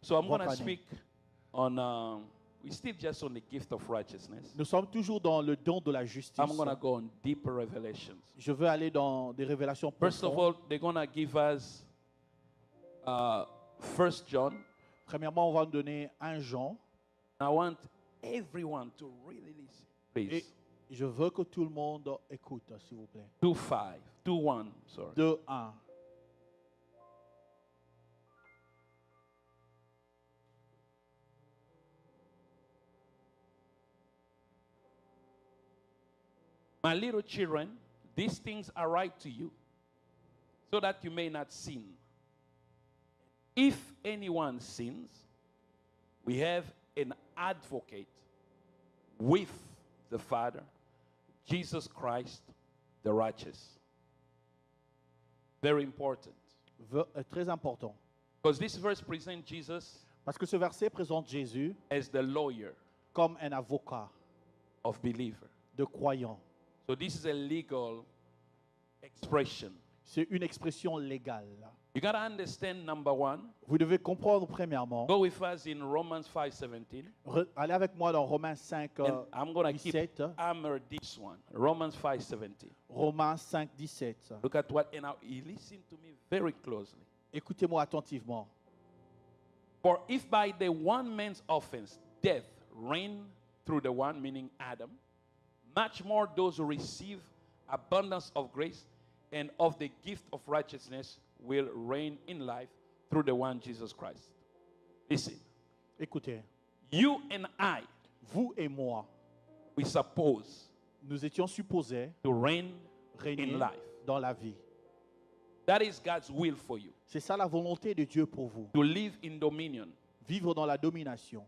So I'm going to votre année. speak on, we're still just on the gift of righteousness. Nous sommes toujours dans le don de la justice. I'm going to go on deeper revelations. Je veux aller dans des révélations First of profondes. all, they're going to give us 1 John. Premièrement, on va nous donner 1 Jean. I want everyone to really listen. Et Please. je veux que tout le monde écoute, s'il vous plaît. 2:5, 2:1, sorry. 2:1. My little children, these things are right to you, so that you may not sin. If anyone sins, we have an advocate with the Father, Jesus Christ, the righteous. Very important. Très important. Because this verse presents Jesus Parce que ce verset présente Jésus as the lawyer comme un avocat of believer. de croyants. So this is a legal expression. C'est une expression légale. You got to understand, number one, Vous devez comprendre premièrement. go with us in Romans 5:17. Allez avec moi dans Romains 5, And I'm going to keep 17. hammer this one. Romans 5:17. Romains 5, 17. Look at what, and now you listen to me very closely. Écoutez-moi attentivement. For if by the one man's offense death reigned through the one, meaning Adam, much more those who receive abundance of grace and of the gift of righteousness will reign in life through the one Jesus Christ. Listen, Écoutez, you and I, vous et moi, we suppose nous étions supposés to reign régner in life. dans la vie. That is God's will for you. C'est ça la volonté de Dieu pour vous. To live in dominion Vivre dans la domination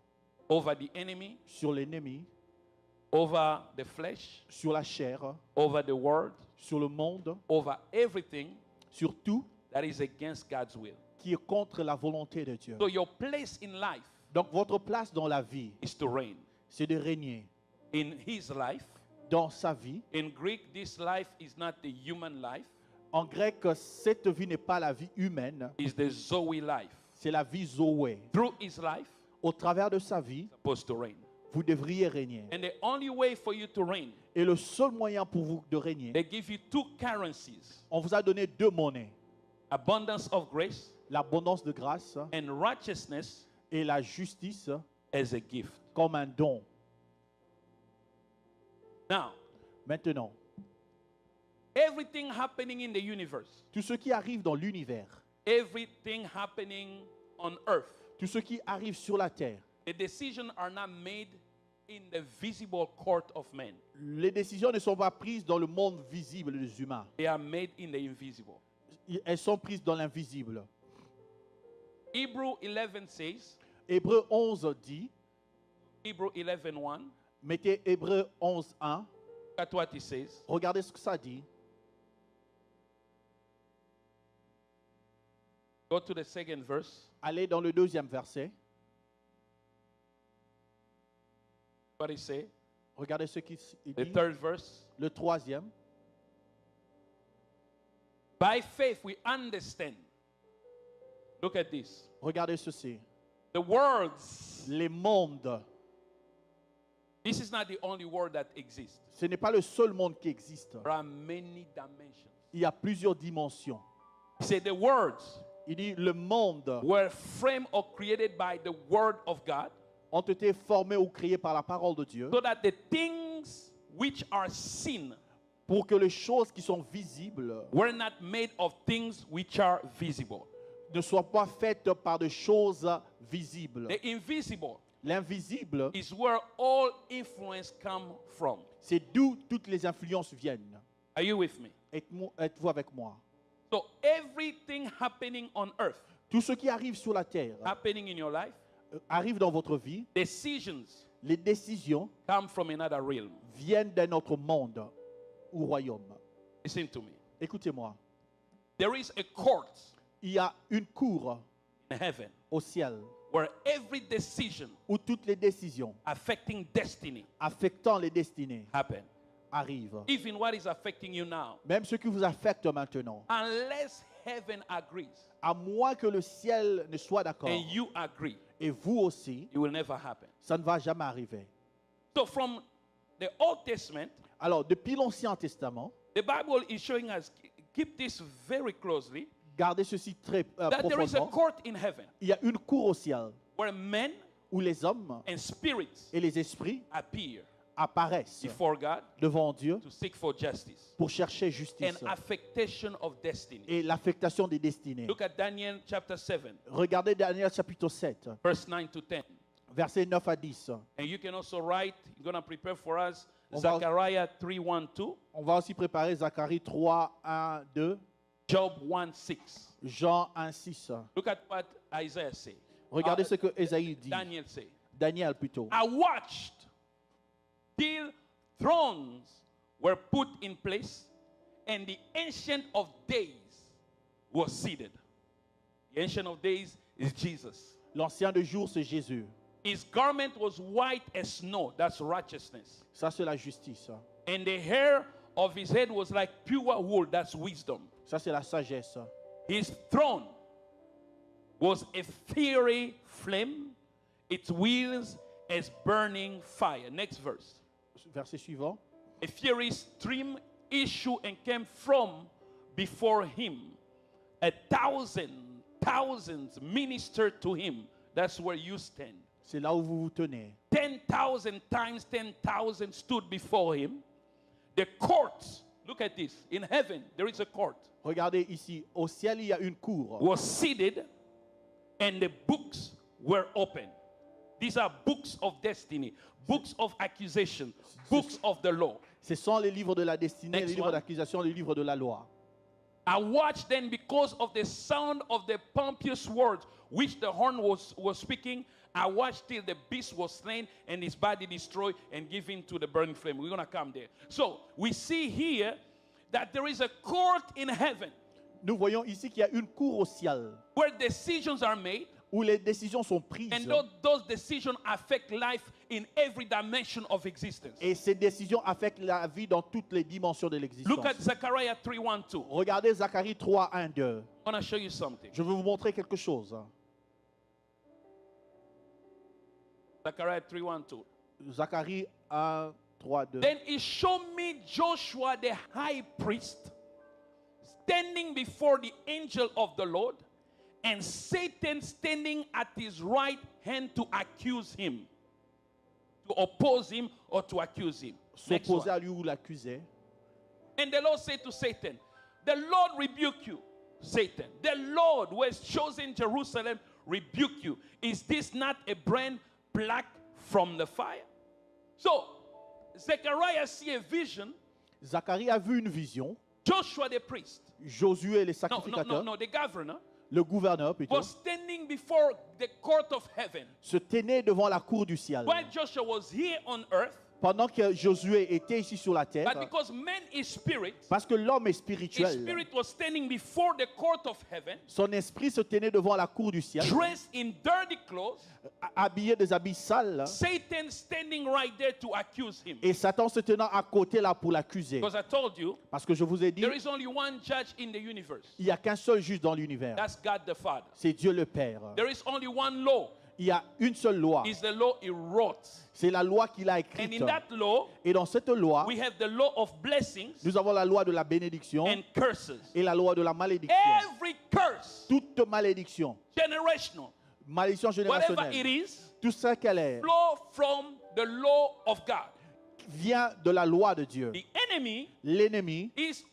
over the enemy, sur l'ennemi, over the flesh, sur la chair, over the world, sur le monde, over everything sur tout that is against God's will. qui est contre la volonté de Dieu. So your place in life Donc votre place dans la vie, is to reign. c'est de régner In his life, dans sa vie. in Greek, this life is not the human life, En grec, cette vie n'est pas la vie humaine, it's the Zoe life. c'est la vie Zoé. Through his life, Au travers de sa vie, supposed to reign. vous devriez régner. And the only way for you to reign, Et le seul moyen pour vous de régner, they give you two currencies, on vous a donné 2 monnaies. abundance of grace L'abondance de grâce and righteousness et la justice as a gift. comme un don. Now, Maintenant, everything happening in the universe, tout ce qui arrive dans l'univers, everything happening on earth, tout ce qui arrive sur la terre, the decisions are not made in the visible court of men. les décisions ne sont pas prises dans le monde visible des humains. They are made in the invisible. Elles sont prises dans l'invisible. Hebrew 11 says, Hébreu 11 dit, Hebrew 11:1, mettez Hébreu 11, 1, look at what it says. regardez ce que ça dit. Go to the second verse. Allez dans le 2e verset. What it say? Regardez ce qu'il The dit. third verse. Le 3e. By faith we understand. Look at this. Regardez ceci. The worlds. Les mondes. This is not the only world that exists. Ce n'est pas le seul monde qui existe. There are many dimensions. Il y a plusieurs dimensions. He said the worlds Il dit le monde were framed or created by the word of God, ont été formés ou créés par la parole de Dieu so that the things which are seen pour que les choses qui sont visibles were not made of things which are visible. ne soient pas faites par des choses visibles. The invisible L'invisible, is where all influence come from. c'est d'où toutes les influences viennent. Are you with me? Êtes-vous avec moi? So everything happening on earth, Tout ce qui arrive sur la terre happening in your life, arrive dans votre vie. decisions Les décisions come from another realm. viennent d'un autre monde ou royaume. Listen to me. Écoutez-moi. There is a court Il y a une cour in heaven au ciel where every decision où toutes les décisions affecting destiny affectant les destinées happen. arrivent. Even what is affecting you now. Même ce qui vous affecte maintenant. Unless heaven agrees À moins que le ciel ne soit d'accord, and you agree, et vous aussi, it will never happen. ça ne va jamais arriver. So from the Old Testament, Alors, depuis l'Ancien Testament, the Bible is showing us, keep this very closely, gardez ceci très that there is a profondément. court in heaven Il y a une cour au ciel where men où les hommes and spirits et les esprits appear apparaissent before God devant Dieu to seek for justice pour chercher and justice affectation of destiny. et l'affectation des destinées. Look at Daniel chapter 7, Regardez Daniel chapitre 7, verse 9 to 10. versets 9 à 10. And you can also write, you're going to prepare for us On va- Zechariah 3, 1, 2, On va aussi préparer Zacharie 3, 1, 2, Job 1, 6. Jean 1, 6. Look at what Isaiah says. Regardez ce que Ésaïe dit. Daniel says. Daniel plutôt. I watched till thrones were put in place and the Ancient of Days was seated. The Ancient of Days is Jesus. L'ancien de jour, c'est Jésus. His garment was white as snow. That's righteousness. Ça, c'est la justice. And the hair of his head was like pure wool. That's wisdom. Ça, c'est la sagesse. His throne was a fiery flame, its wheels as burning fire. Next verse. Verset suivant. A fiery stream issued and came from before him. Thousands ministered to him. That's where you stand. C'est là où vous vous tenez. 10,000 times 10,000 stood before him. The courts, look at this. In heaven, there is a court. Regardez ici. Au ciel, il y a une cour. Was seated, and the books were open. These are books of destiny, books of accusation, books of the law. Ce sont les livres de la destinée, Next les livres one. d'accusation, les livres de la loi. I watched then because of the sound of the pompous words which the horn was speaking. I watched till the beast was slain and his body destroyed and given to the burning flame. We're going to come there. So we see here that there is a court in heaven Nous voyons ici qu'il y a une cour au ciel where decisions are made, où les décisions sont prises. and those decisions affect life in every dimension of existence. Et ces décisions affectent la vie dans toutes les dimensions de l'existence. Look at Zechariah 3, 1, 2. Regardez Zacharie 3, 1, 2. I want to show you something. Je veux vous montrer quelque chose. Zechariah 3, 1, 2. Zacharie 1, 3, 2. Then he showed me Joshua the high priest standing before the angel of the Lord, and Satan standing at his right hand to accuse him, to oppose him or to accuse him. Next S'opposer one. à lui ou l'accuser. And the Lord said to Satan, the Lord rebuke you, Satan. The Lord who has chosen Jerusalem rebuke you. Is this not a brand plucked from the fire? So, Zechariah see a vision. Zacharie a vu une vision. Joshua the priest, Josué, les no, sacrificateurs, the governor, le gouverneur plutôt, was standing before the court of heaven. se tenait devant la cour du ciel. While Joshua was here on earth, Pendant que Josué était ici sur la but terre, because man is spirit, parce que l'homme est his spirituel, spirit was standing before the court of heaven, son esprit se tenait devant la cour du ciel, dressed in dirty clothes, habillé des habits sales, Satan standing right there to accuse him. et Satan se tenant à côté là pour l'accuser. Because I told you, Parce que je vous ai dit, there is only one judge in the universe. il n'y a qu'un seul juge dans l'univers. That's God the Father. C'est Dieu le Père. There is only one law. Il y a une seule loi. It's the law he wrote. C'est la loi qu'il a And écrite. in that law, Et dans cette loi, we have the law of blessings nous avons la loi de la bénédiction and curses. et la loi de la malédiction. Every curse, Toute malédiction, generational, malédiction whatever it générationnelle, is, tout ce qu'elle est, flow from the law of God. vient de la loi de Dieu. The enemy L'ennemi, is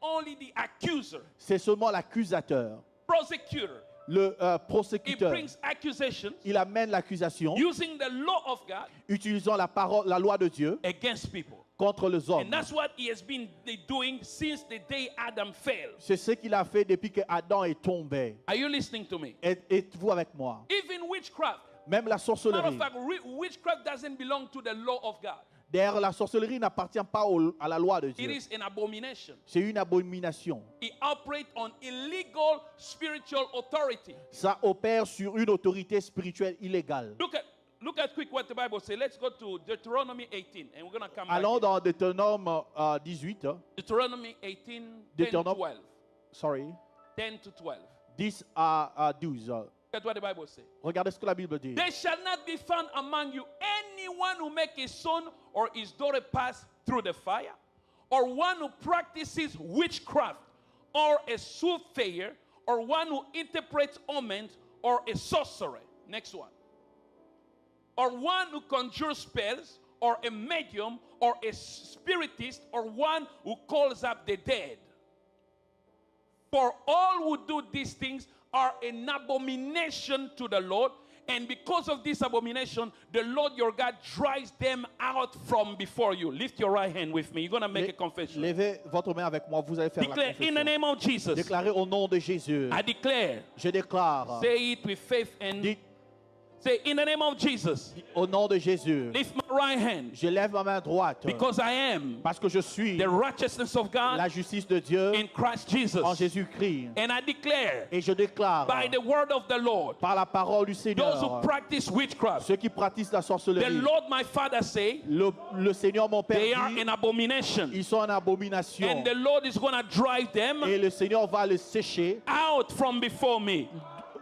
only the accuser, c'est seulement l'accusateur, prosecutor. le He prosécuteur. brings accusations Il amène l'accusation using the law of God utilisant la parole, la loi de Dieu against people. contre les hommes. And that's what he has been doing since the day Adam fell. C'est ce qu'il a fait depuis que Adam est tombé. Are you listening to me? Êtes-vous avec moi? Even witchcraft. Même la Matter of sorcellerie. fact, witchcraft doesn't belong to the law of God. D'ailleurs, la sorcellerie n'appartient pas à la loi de It Dieu. is an abomination. C'est une abomination. It operates on illegal spiritual authority. Ça opère sur une autorité spirituelle illégale. Look at quick what the Bible says. Let's go to Deuteronomy 18, and we're going to come back. Allons here. dans Deutéronome 18. Deuteronomy 18, 10, Deutéronome- 12. Sorry. 10 to 12. 10 à 12. That's what the Bible says. Regardez ce que la Bible dit. There shall not be found among you anyone who make his son or his daughter pass through the fire, or one who practices witchcraft, or a soothsayer, or one who interprets omens, or a sorcerer. Next one. Or one who conjures spells, or a medium, or a spiritist, or one who calls up the dead. For all who do these things are an abomination to the Lord, and because of this abomination, the Lord your God drives them out from before you. Lift your right hand with me. You're going to make a confession. Levez votre main avec moi, vous allez faire la Declare in the confession. name of Jesus. Déclarez au nom de Jésus. I declare. Je déclare. Say it with faith and Dites say in the name of Jesus. au nom de Jésus. Lift my right hand Je lève ma main droite because I am parce que je suis the righteousness of God la justice de Dieu in Christ Jesus. en Jésus-Christ. And I declare Et je déclare by the word of the Lord, par la parole du those who Seigneur, practice witchcraft, ceux qui pratiquent la the sorcellerie, Lord my Father say, le Seigneur mon Père they are dit, an abomination. ils sont en abomination. And the Lord is going to drive them Et le Seigneur va le sécher out from before me.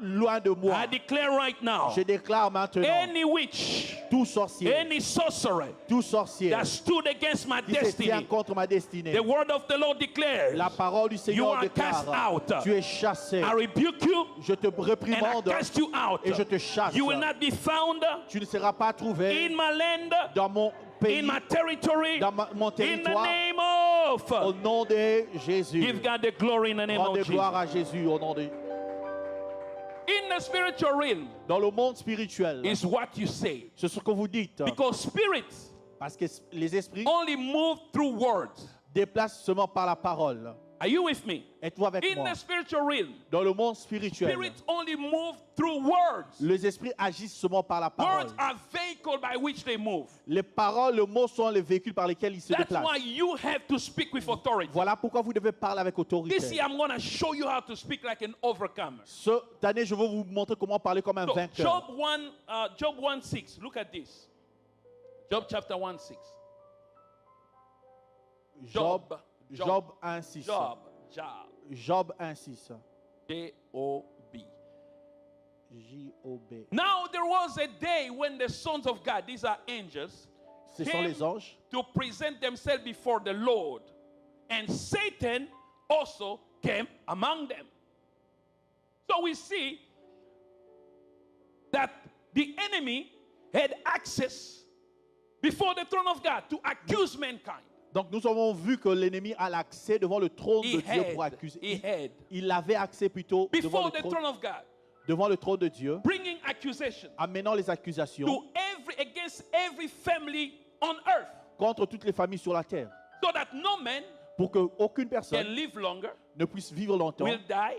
loin de moi. I declare right now, Je déclare maintenant, any witch, tout sorcier, any sorcerer tout sorcier that stood against my qui se tient destiny, contre ma destinée, the word of the Lord declares, la parole du you Seigneur are cast déclare, out. tu es chassé. I rebuke you Je te and I réprimande cast you out. et je te chasse. You will not be found Tu ne seras pas trouvé in my land, dans mon pays, in my territory, dans mon in the territoire, name au of. nom de Jésus. Give God the glory in the name of Rendez gloire Jesus. à Jésus au nom de... In the spiritual realm Dans le monde spirituel, is what you say. c'est ce que vous dites. Because spirits Parce que les esprits only move through words. déplacent seulement par la parole. Are you with me? Êtes-vous avec In moi? the spiritual realm, Dans le monde spirituel, spirits only move through words. les esprits agissent seulement par la parole. Words are vehicle by which they move. Les paroles, le mot sont les véhicules par lesquels ils se That's déplacent. why you have to speak with authority. Voilà pourquoi vous devez parler avec autorité. This year I'm going to show you how to speak like an overcomer. Cette année, je vais vous montrer comment parler comme un So, vainqueur. Job 1:6. Look at this. Job chapter 1:6. Job 1:6. Job. Job 1:6. J-O-B. J-O-B. Now there was a day when the sons of God, these are angels, Ce sont came les anges to present themselves before the Lord, and Satan also came among them. So we see that the enemy had access before the throne of God to accuse mankind. Donc nous avons vu que l'ennemi a l'accès devant le trône de Dieu pour accuser. Il avait accès plutôt Before the throne of God, devant le trône de Dieu, bringing accusation amenant les accusations against every family on earth, contre toutes les familles sur la terre, so that no man pour qu'aucune can personne live longer, ne puisse vivre longtemps, will die,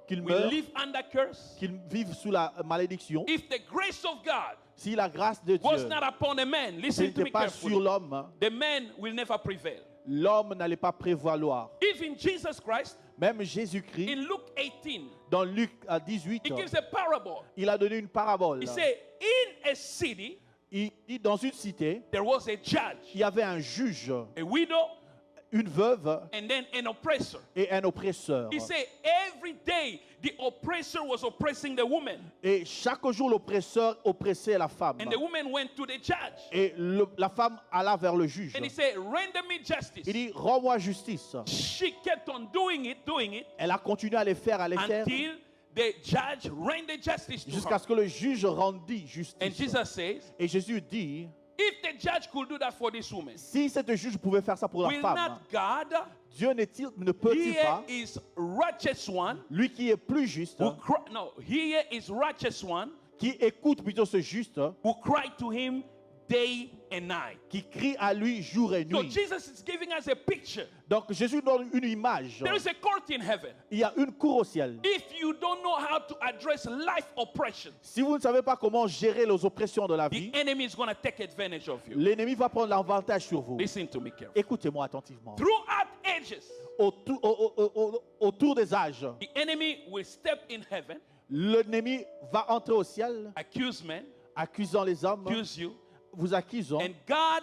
qu'il will meure, live under curse. qu'il vive sous la malédiction. If the grace of God Si la grâce de was Dieu not upon a man, ce listen to n'était me pas sur carefully, l'homme, the man will never prevail. l'homme n'allait pas prévaloir. Even Jesus Christ, Même Jésus-Christ, in Luke 18, dans Luc 18, he gives a parable. il a donné une parabole. He said, in a city, Il dit, dans une cité, there was a judge, il y avait un juge, a widow, une veuve and then an oppressor. et un oppresseur. He said, every day the oppressor was oppressing the woman, Et chaque jour, l'oppresseur oppressait la femme. and the woman went to the judge. Et la femme alla vers le juge. And he said, render me justice. Il dit, rends-moi justice. She kept on doing it, Elle a continué à les faire, until the judge rendered justice to jusqu'à her. ce que le juge rendit And justice. Jesus says, Et Jésus dit, if the judge could do that for this woman, si cette juge pouvait faire ça pour la will femme, not God, Dieu ne peut-il here pas, is righteous one, lui qui est plus juste, here is righteous one, qui écoute plutôt ce juste, who cried to him day and night. qui crie à lui jour et So nuit. Jesus is giving us a picture. Donc Jésus donne une image. There is a court in heaven. Il y a une cour au ciel. If you don't know how to address life oppression, Si vous ne savez pas comment gérer les oppressions de la the vie, enemy is going to take advantage of you. l'ennemi va prendre l'avantage sur vous. Listen to me carefully. Écoutez-moi attentivement. Throughout ages, Autour des âges, the enemy will step in heaven, l'ennemi va entrer au ciel, accuse men, accusant les hommes, accuse you, vous accusant. and God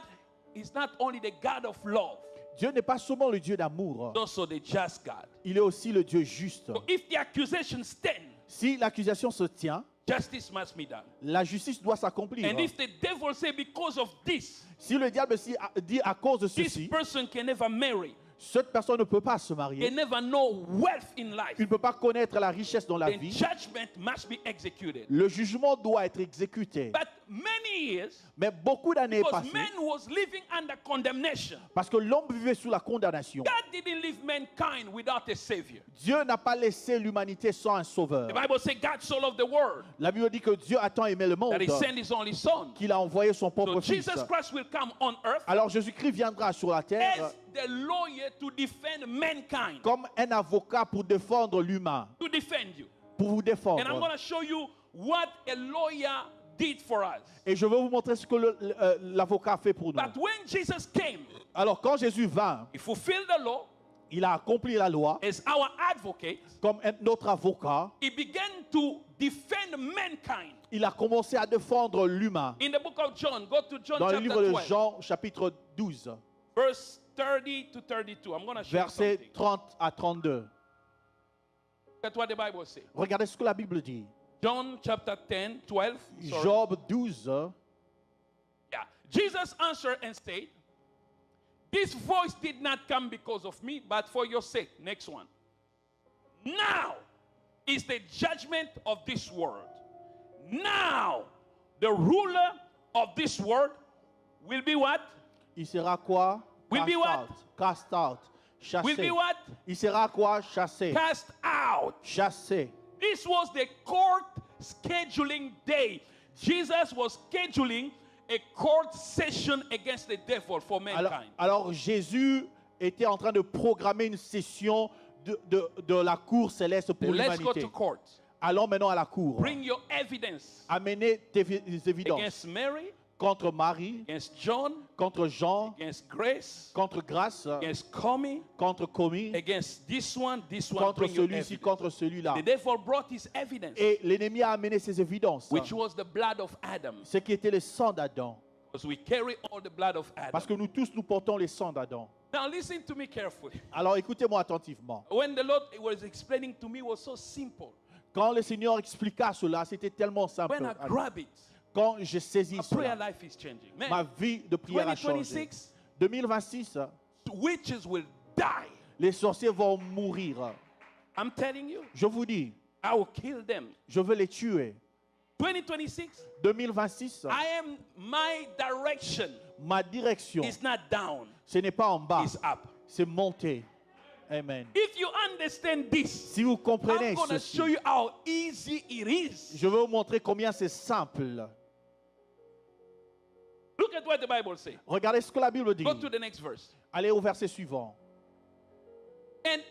is not only the God of love, Dieu n'est pas seulement le Dieu d'amour. He's also the just God. Il est aussi le Dieu juste. So if the accusation stands, Si l'accusation se tient, justice must be done. la justice doit s'accomplir. And if the devil say because of this, Si le diable dit à cause de this ceci, person can never marry, cette personne ne peut pas se can marier, never know wealth in life, il ne peut pas connaître la richesse dans la then vie, judgment must be executed. le jugement doit être exécuté. But many years, Mais beaucoup d'années because passées, man was living under condemnation, parce que l'homme vivait sous la condamnation, God didn't leave mankind without a savior. Dieu n'a pas laissé l'humanité sans un sauveur. The Bible says God so loved the world La Bible dit que Dieu a tant aimé le monde that he sent his only son. qu'il a envoyé son So propre fils. Jesus Christ will come on earth Alors Jésus-Christ viendra sur la terre as the lawyer to defend mankind, comme un avocat pour défendre l'humain, to defend you. pour vous And I'm défendre. going to show you what a lawyer did for us. Et je vais vous montrer ce que l'avocat fait pour nous. But when Jesus came, Alors quand Jésus vint, he fulfilled the law il a accompli la loi as our advocate. comme notre avocat. He began to defend mankind. Il a commencé à défendre l'humain. In the book of John, go to John Dans le chapter livre de 12, Jean, chapitre 12, verse 30 to 32. I'm going to show you versets something. 30 à 32. That's what the Bible says. Regardez ce que la Bible dit. John chapter 10, 12. Sorry. Job 12, Yeah. Jesus answered and said, this voice did not come because of me, but for your sake. Next one. Now is the judgment of this world. Now the ruler of this world will be what? il sera quoi? Will be Cast what? out. Cast out. Will be Chassé. what? Il sera quoi? Chassé. Cast out. Chassé. This was the court scheduling day. Jesus was scheduling a court session against the devil for mankind. Alors Jésus était en train de programmer une session de la cour céleste pour Let's go l'humanité. to court. Allons maintenant à la cour. Bring your evidence Amenez tes évidences against Mary, contre Marie, against John, contre Jean, against Grace, contre Grâce, against Comey, contre Commis, against this one. contre Bring your celui-ci, evidence. contre celui-là. The devil brought his evidence, Et l'ennemi a amené ses évidences, which was the blood of Adam. ce qui était le sang d'Adam. Because we carry all the blood of Adam. Parce que nous tous, nous portons le sang d'Adam. Now listen to me carefully. Alors écoutez-moi attentivement. When the Lord was explaining to me, it was so simple. Quand le Seigneur expliqua cela, c'était tellement simple. When I grab it, Quand je saisis my prayer cela, life is changing. ma Man, vie de prière a changé. 2026, 2026, witches will die. les sorciers vont mourir. I'm telling you, Je vous dis, I will kill them. je veux les tuer. 2026, 2026, my direction ma direction, is not down, ce n'est pas en bas, it's up. c'est monter. Amen. If you understand this, Si vous comprenez I'm going to ceci, show you how easy it is. je vais vous montrer combien c'est simple. Look at what the Bible says. Regardez ce que la Bible dit. Go to the next verse. Allez au verset suivant. And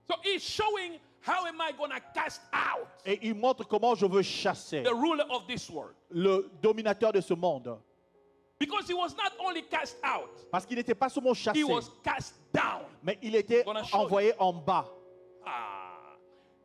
so he's showing how am I going to cast out Et il montre comment je veux chasser the ruler of this world. le dominateur de ce monde. Because he was not only cast out, Parce qu'il n'était pas seulement chassé, he was cast down. mais il était Gonna show envoyé en bas.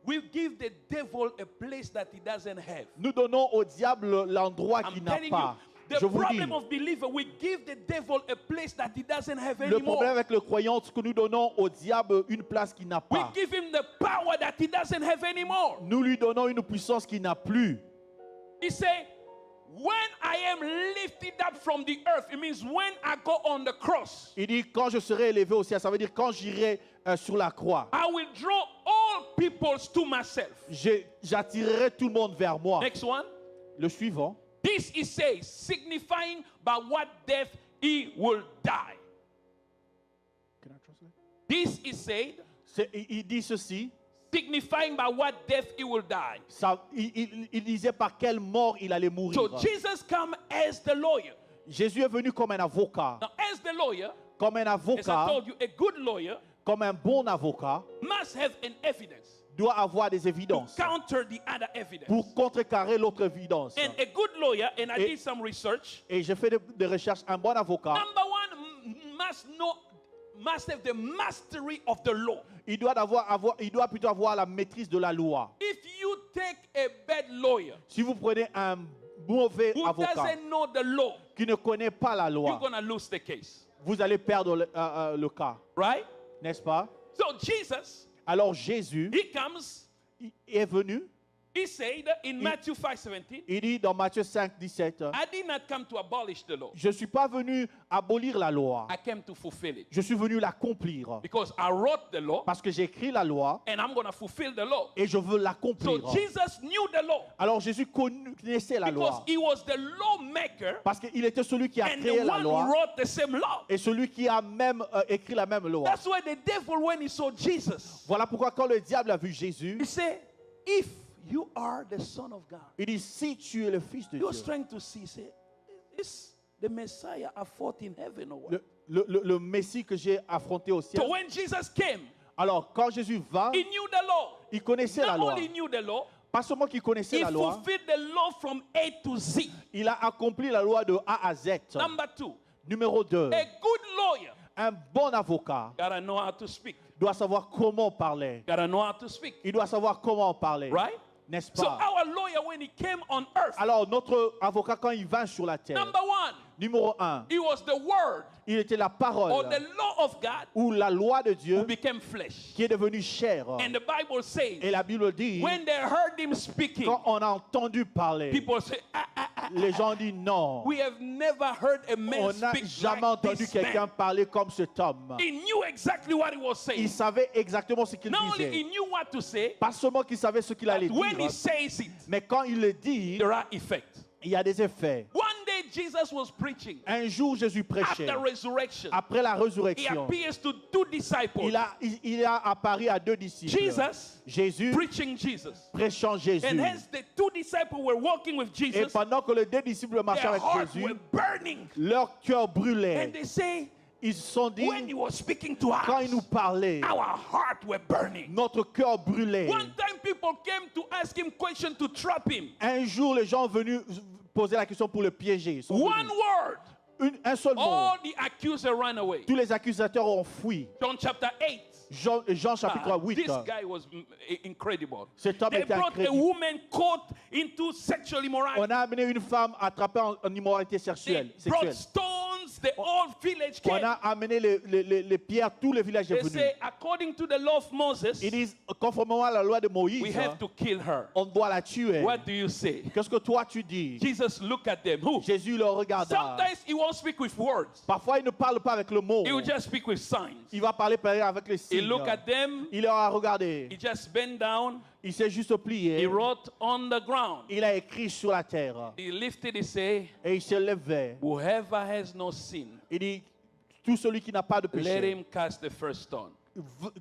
We give the devil a place that he doesn't have. Nous donnons au diable l'endroit I'm qu'il n'a telling pas. you, the Je vous dis, problem of believer, we give the devil a place that he doesn't have le anymore. problème avec le croyant, c'est que nous donnons au diable une place qu'il n'a We pas. give him the power that he doesn't have anymore. Nous lui donnons une puissance qu'il n'a plus. He said, when I am lifted up from the earth, it means when I go on the cross, Il dit, quand je serai élevé au ciel, ça veut dire quand j'irai sur la croix. I will draw all peoples to myself. J'attirerai tout le monde vers moi. Next one. Le suivant. This he says, signifying by what death he will die. This is said, Il dit ceci. signifying by what death he will die. Il disait par quelle mort il allait mourir. So Jesus come as the lawyer. Jésus est venu comme un avocat. Now, as the lawyer, Comme un as I avocat, told you, a good lawyer comme un bon avocat, must have an evidence doit avoir des to évidences counter the other evidence. pour contrecarrer l'autre évidence. And a good lawyer, and I Et- did some research, Et j'ai fait des recherches. Un bon avocat, number one, must have the mastery of the law. il doit plutôt avoir la maîtrise de la loi. If you take a bad lawyer Si vous prenez un mauvais who avocat doesn't know the law, qui ne connaît pas la you're loi, going to lose the case. vous allez perdre le cas. Right? N'est-ce pas? So Jesus, alors Jésus, he comes, est venu. He said in Matthew 5:17, il dit dans Matthieu 5:17, I did not come to abolish the law. je ne suis pas venu abolir la loi. I came to fulfill it. Je suis venu l'accomplir. Because I wrote the law. Parce que j'ai écrit la loi. And I'm going to fulfill the law. Et je veux l'accomplir. So Jesus knew the law. Alors Jésus connaissait la loi. Because he was the lawmaker. Parce qu'il était celui qui a créé la loi. And the one who wrote the same law. Et celui qui a même écrit la même loi. That's why the devil, when he saw Jesus, voilà pourquoi quand le diable a vu Jésus, he said, if you are the Son of God. Il dit, si tu es le Fils de Dieu. You're trying to see, say, is the Messiah I fought in heaven or what? Le Messie que j'ai affronté au ciel. So when Jesus came, alors quand Jésus vint, he knew the law. Il connaissait la loi. Not only knew the law, pas seulement qu'il connaissait la loi, he fulfilled the law from A to Z. Il a accompli la loi de A à Z. Number 2. Numéro 2. A good lawyer. Un bon avocat. Gotta know how to speak. Doit savoir comment parler. Gotta know how to speak. Il doit savoir comment parler. Right? N'est-ce pas? So our lawyer, when he came on earth, alors notre avocat quand il vint sur la terre. Number 1. Numéro 1. He was the word. Il était la parole. Or the law of God. Ou la loi de Dieu. Who became flesh. Qui est devenue chair. And the Bible says. Et la Bible dit. When they heard him speaking. Quand on a entendu parler. People say, les gens disent non. We have never heard a man on n'a speak jamais like entendu quelqu'un parler comme cet homme. He knew exactly what he was saying. Il savait exactement ce qu'il disait. Not only he knew what to say. Pas seulement qu'il savait ce qu'il allait dire. When he says it. Mais quand il le dit. There are effects. Il y a des effets. One day Jesus was preaching. Un jour Jésus prêchait. After resurrection. Après la résurrection. He appears to 2 disciples. Il a apparu à 2 disciples. Jésus. Preaching Jesus. Prêchant Jésus. And as the 2 disciples were walking with Jesus. Et pendant que les 2 disciples marchaient avec Jésus. Were burning. Leur cœur brûlait. And they say. Ils se sont dit, when he was speaking to us, quand il nous parlait, our heart were burning. Notre cœur brûlait. One time people came to ask him questions to trap him. Un jour, les gens venus poser la question pour le piéger. One word. Un seul mot. All the accusers ran away. Tous les accusateurs ont fui. John chapter 8. Jean chapitre 8. This guy was incredible. Cet homme They était brought incroyable. a woman caught into sexual immorality. On a amené une femme attrapée en immoralité sexuelle. They brought stones, the whole village came. On a amené les pierres, tout le village est venu. They say, according to the law of Moses, ils disent, conformément à la loi de Moïse, we have to kill her. On doit la tuer. What do you say? Qu'est-ce que toi tu dis? Jesus looked at them. Who? Jésus le regarda. Sometimes he won't speak with words. Parfois il ne parle pas avec le mot. He will just speak with signs. Il va parler avec les signes. He looked at them. Il leur a regardé. He just bent down. Il s'est juste plié. He wrote on the ground. Il a écrit sur la terre. He lifted his head. Et il se levait. Whoever has no sin. Il dit, tout celui qui n'a pas de péché. Let him cast the first stone.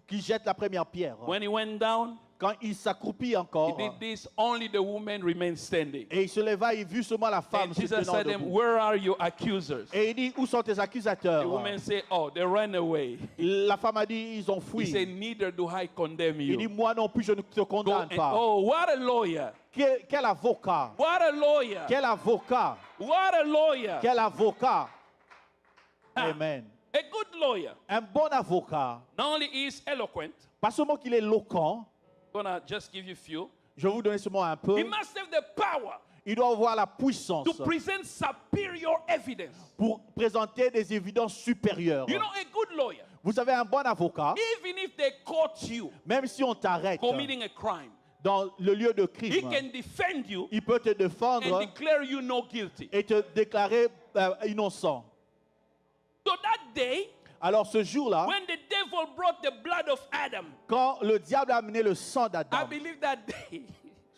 Qui jette la première pierre. When he went down, quand il s'accroupit encore, he did this, only the woman remained standing. Et il se leva, il vit seulement la femme se Jesus said tenant them, debout. where are your accusers? Et il dit, où sont tes accusateurs? The woman said, oh, they ran away. La femme a dit, ils ont fui. He said, neither do I condemn you. Il dit, moi non plus, je ne te condamne pas. Oh, what a lawyer. Quel avocat. What a lawyer. Quel avocat. What a lawyer. Quel avocat. Amen. A good lawyer. Un bon avocat. Not only is eloquent. Pas seulement qu'il est éloquent. I'm gonna just give you a few. Je vais vous donner seulement un peu. He must have the power. Il doit avoir la puissance. To present superior evidence. Pour présenter des évidences supérieures. You know, a good lawyer. Vous savez, un bon avocat. Even if they caught you. Même si on t'arrête. Committing a crime. Dans le lieu de crime. He can defend you. Il peut te défendre. And declare you no guilty. Et te déclarer innocent. So that day. Alors ce jour-là, when the devil brought the blood of Adam, quand le diable a amené le sang d'Adam, I believe that day.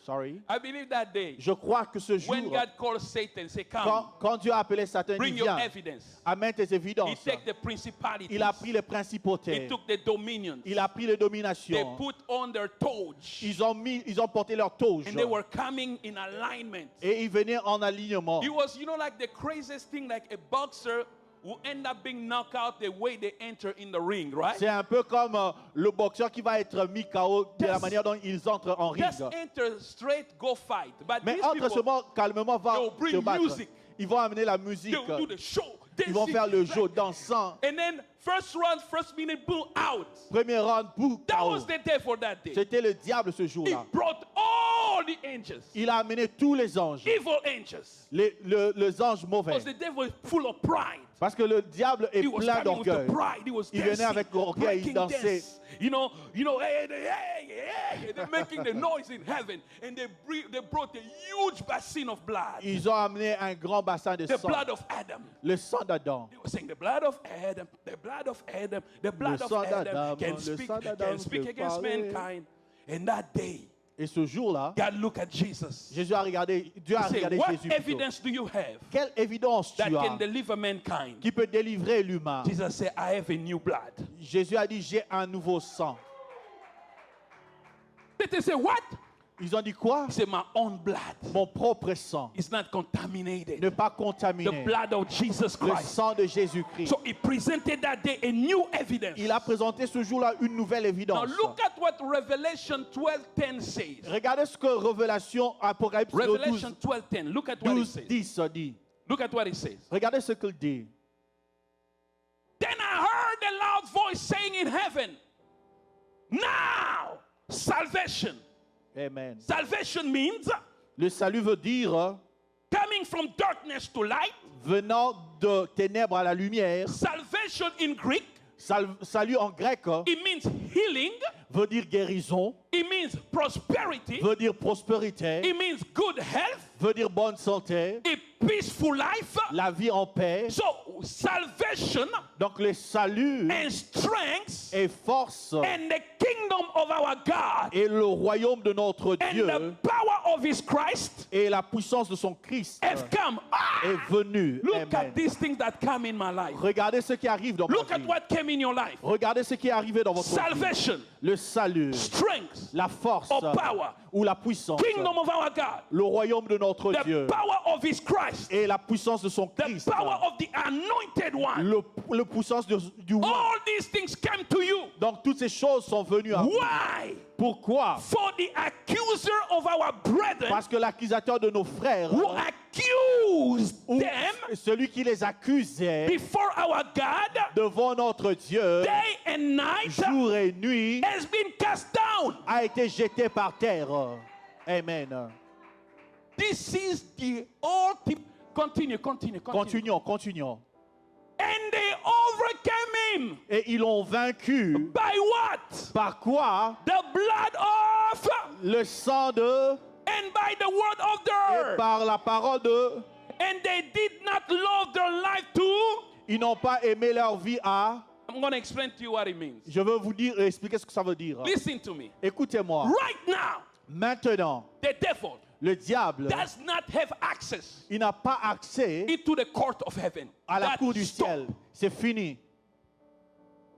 Sorry. I believe that day. Je crois que ce jour, when God called Satan, say, come, quand Dieu a appelé Satan, bring il vient, your evidence. Amène tes évidences. He take the principalities. Il a pris les principautés. He took the dominions. Il a pris les dominations. They put on their toge. Ils ont porté leur toge. And they were coming in alignment. Et ils venaient en alignement. It was, you know, like the craziest thing, like a boxer who end up being knocked out the way they enter in the ring, right? C'est un peu comme le boxeur qui va être mis KO de la manière dont ils entrent en ring. Just enter straight, go fight. But Mais these entre people, seulement calmement, va se battre. Music. Ils vont amener la musique. They will do the show. Ils vont faire le jeu dansant. And then first round, first minute, bull out. Premier round, boum, That KO. was the day for that day. C'était le diable ce He jour-là. brought all all the angels. Il a amené tous les anges. Evil angels. Les anges mauvais. Because the devil is full of pride. Parce que le diable est plein d'orgueil. Il venait avec orgueil, il dansait. You know, hey, they're making the noise in heaven, and they brought a huge basin of blood. Ils ont amené un grand bassin de sang. The blood of Adam. Le sang d'Adam. They were saying the blood of Adam, the blood of Adam, the blood of Adam can speak against mankind. And that day, et ce jour-là, God looked at Jesus. Dieu a regardé Jésus. What evidence do you have? Quelle évidence tu as can deliver mankind? Qui peut délivrer l'humain? Jesus said, I have a new blood. Jésus a dit, j'ai un nouveau sang. They say, what? Ils ont dit quoi? He said, my own blood. Mon propre sang. It's not contaminated. Ne pas contaminer. The blood of Jesus Christ. Le sang de Jésus-Christ. So he presented that day a new evidence. Il a présenté ce jour-là une nouvelle évidence. Now look at what Revelation 12:10 says. Regardez ce que Révélation Apocalypse 12, Revelation 12:10. Look at what it says. 10 dit. Look at what it says. Regardez ce qu'il dit. Then I heard a loud voice saying in heaven, now salvation. Amen. Salvation means le salut veut dire coming from darkness to light. Venant de ténèbres à la lumière. Salvation in Greek. Salut en grec. It means healing. Veut dire guérison. It means prosperity. Veut dire prospérité. It means good health. Veut dire bonne santé. A peaceful life. La vie en paix. So salvation. Donc le salut. And strength. Et force. And the kingdom of our God. Et le royaume de notre Dieu. And the power of His Christ. Et la puissance de son Christ. Have come. Est venue. Look at these things that come in my life. Regardez ce qui arrive dans votre vie. Look at what came in your life. Regardez ce qui est arrivé dans votre Salvation. vie. Le salut. Strength. La force. Or power. Ou la puissance. Kingdom of our God. Le royaume de notre Dieu. The power of His Christ. Et la puissance de son Christ. The power of the anointed one. Le puissance du roi. All these things came to you. Donc toutes ces choses sont venues à vous. Why? Pourquoi? For the accuser of our brethren. Parce que l'accusateur de nos frères. Who accused them. Celui qui les accusait. Before our God. Devant notre Dieu. Day and night. Jour et nuit. Has been cast down. A été jeté par terre. Amen. This is the ultimate. Continuons. And they overcame him. Et ils l'ont vaincu. By what? Par quoi? The blood of. Le sang de. And by the word of their. Et par la parole de. And they did not love their life too. Ils n'ont pas aimé leur vie à. I'm going to explain to you what it means. Je veux vous dire, expliquer ce que ça veut dire. Listen to me. Écoutez-moi. Right now. Maintenant. The devil. Le diable does not have access. Il n'a pas accès into the court of heaven. À la cour du ciel. C'est fini.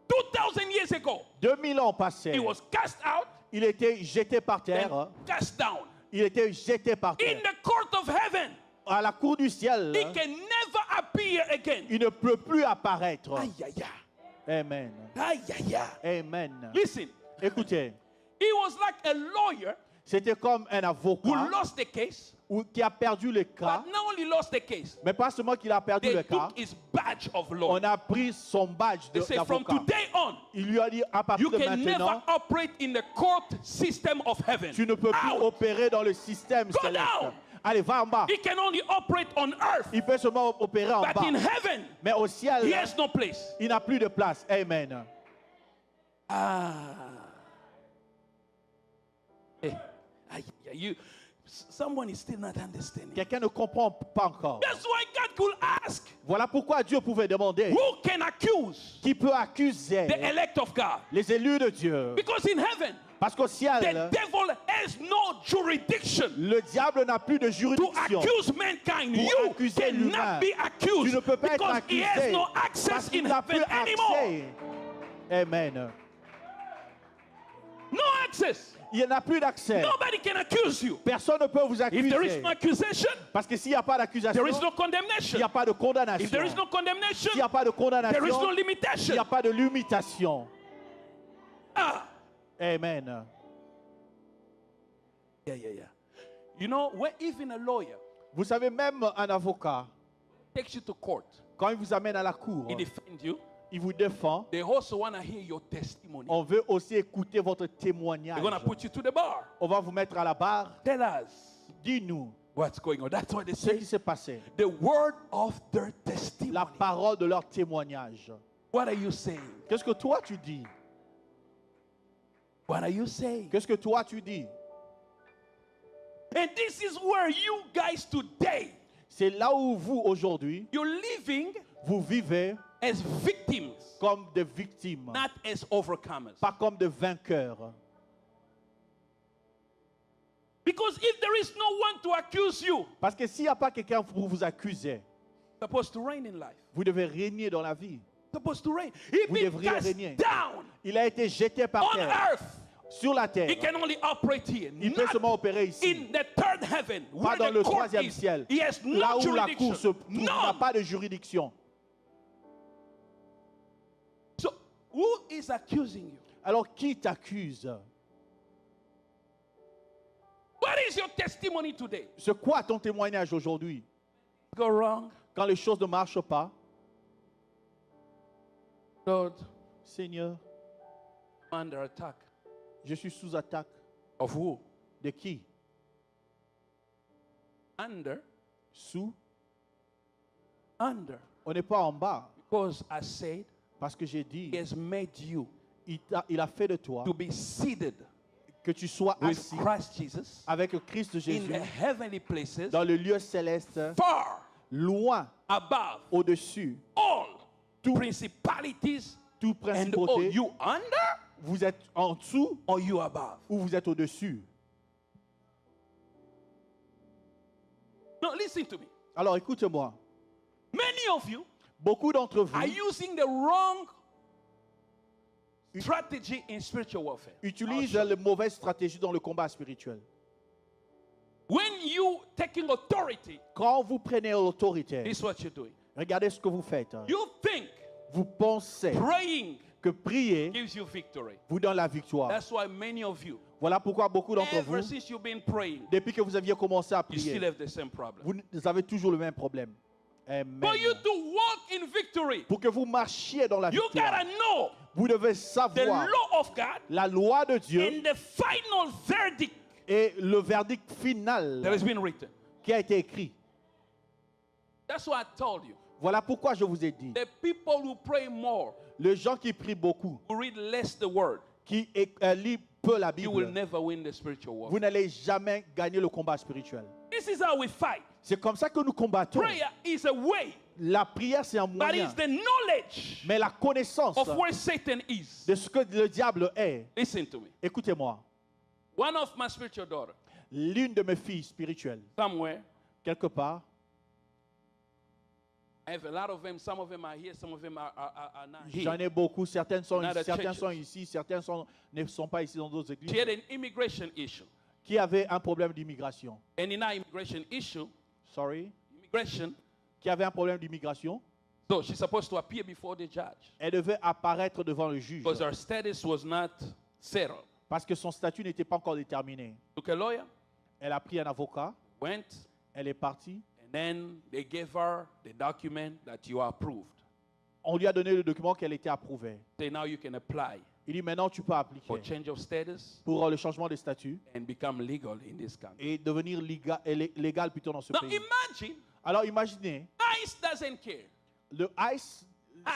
2000 years ago. 2000 ans passés. He was cast out. Il était jeté par terre. Cast down. Il était jeté par terre. In the court of heaven. À la cour du ciel. He can never appear again. Il ne peut plus apparaître. Aïe, aïe, aïe. Amen. Aïe, aïe, aïe. Amen. Listen. Écoutez. He was like a lawyer. C'était comme un avocat who lost the case, qui a perdu le cas. But not only lost the case, mais pas seulement qu'il a perdu le cas. His badge of law. On a pris son badge d'avocat. From today on, il lui a dit à partir de maintenant, never operate in the court system of heaven. Tu ne peux plus opérer dans le système céleste. Allez, va en bas. He can only operate on earth. Il peut seulement opérer en bas. In heaven, mais au ciel, he has no place. Il n'a plus de place. Amen. Someone is still not understanding. Quelqu'un ne comprend pas encore. That's why God could ask. Voilà pourquoi Dieu pouvait demander. Who can accuse? Qui peut accuser the elect of God? Les élus de Dieu? Because in heaven, parce qu'au ciel, the devil has no jurisdiction. Le diable n'a plus de juridiction. To accuse mankind, you cannot be accused. Tu ne peux pas être accusé. He has no access in heaven anymore. Amen. No access. Il n'y a plus d'accès. Nobody can accuse you. Personne ne peut vous accuser. If there is no accusation, parce que s'il n'y a pas d'accusation, there is no condemnation. Il n'y a pas de condamnation. If there is no condemnation, s'il n'y a pas de condamnation, there is no limitation. Il n'y a pas de limitation. Amen. Yeah. You know, when even a lawyer, vous savez, même un avocat, takes you to court, quand il vous amène à la cour, he defends you. Il vous défend. They also want to hear your testimony. On veut aussi écouter votre témoignage. They're going to put you to the bar. On va vous mettre à la barre. Tell us. Dis-nous. What's going on? That's what they Ce say. qui s'est passé. The word of their testimony. La parole de leur témoignage. What are you saying? Qu'est-ce que toi tu dis? What are you saying? Qu'est-ce que toi tu dis? And this is where you guys today, c'est là où vous aujourd'hui, you're living vous vivez as victims, comme des victimes, not as overcomers. pas comme des vainqueurs. Because if there is no one to accuse you, Parce que s'il n'y a pas quelqu'un pour vous accuser, supposed to reign in life. vous devez régner dans la vie. Supposed to reign. If Vous it devriez cast régner. down Il a été jeté par on terre, earth, sur la terre. he can only operate here. Il peut Not seulement opérer ici, in the third heaven, pas where dans the le court troisième is. ciel, He has no là où la cour se jurisdiction. trouve, il n'a None. pas de juridiction. So who is accusing you? Alors qui t'accuse? What is your testimony today? C'est quoi ton témoignage aujourd'hui? Go wrong, Quand les choses ne marchent pas, Lord, Seigneur, I'm under attack. je suis sous attaque. Of who? De qui? Under. Sous? Under. On n'est pas en bas. Because I said, Parce que j'ai he dit, has made you il a fait de toi to be seated que tu sois with assis Christ Jesus avec Christ in Jésus the heavenly places, dans le lieu céleste, far loin, above au-dessus. all principalities Toute and all. principauté, You under vous êtes en dessous or you above? ou vous êtes au-dessus. No, listen to me. Alors écoute-moi, Many of you beaucoup d'entre vous are using the wrong strategy in spiritual warfare. utilisent les mauvaises stratégies dans le combat spirituel. When you taking authority, Quand vous prenez l'autorité, this is what you're doing. regardez ce que vous faites. You think Vous pensez praying que prier gives you victory. vous donne la victoire. That's why many of you, Voilà pourquoi beaucoup d'entre ever vous, since you've been praying, depuis que vous aviez commencé à you still prier, have the same problem. vous avez toujours le même problème. Amen. For you to walk in victory, Pour que vous marchiez dans la you victoire, gotta know vous devez the savoir law of God la loi de Dieu and the final verdict et le verdict that final has been written. qui a été écrit. That's why I told you. Voilà pourquoi je vous ai dit, The people who pray more, les gens qui prient beaucoup, who read less the word, qui lisent peu la you will Bible, never win the spiritual war. vous n'allez jamais gagner le combat spirituel. This is how we fight. C'est comme ça que nous combattons. Prayer is a way, La prière, c'est un but moyen. it's the knowledge Mais la connaissance of where Satan is. de ce que le diable est, Listen to me. écoutez-moi, One of my spiritual daughters, l'une de mes filles spirituelles, somewhere, quelque part, I have a lot of them. Some of them are here, some of them are not j'en here. ai beaucoup, certains sont Not at churches. ici, certains ne sont pas ici dans d'autres She had églises, an immigration issue. qui avaient un problème d'immigration. And in our immigration issue, immigration, Qui avaient un problème d'immigration, so she's supposed to appear before the judge elle devait apparaître devant le juge because her status was not settled. parce que son statut n'était pas encore déterminé. Took a lawyer, Elle a pris un avocat, went, elle est partie. and then they gave her the document that you are approved. On lui a donné le document qu'elle était approuvée. Say now you can apply Il dit maintenant tu peux appliquer for change of status pour le changement de statut and become legal in this country. et devenir légal plutôt dans ce Now pays. imagine, Alors imaginez, ICE doesn't care. le ICE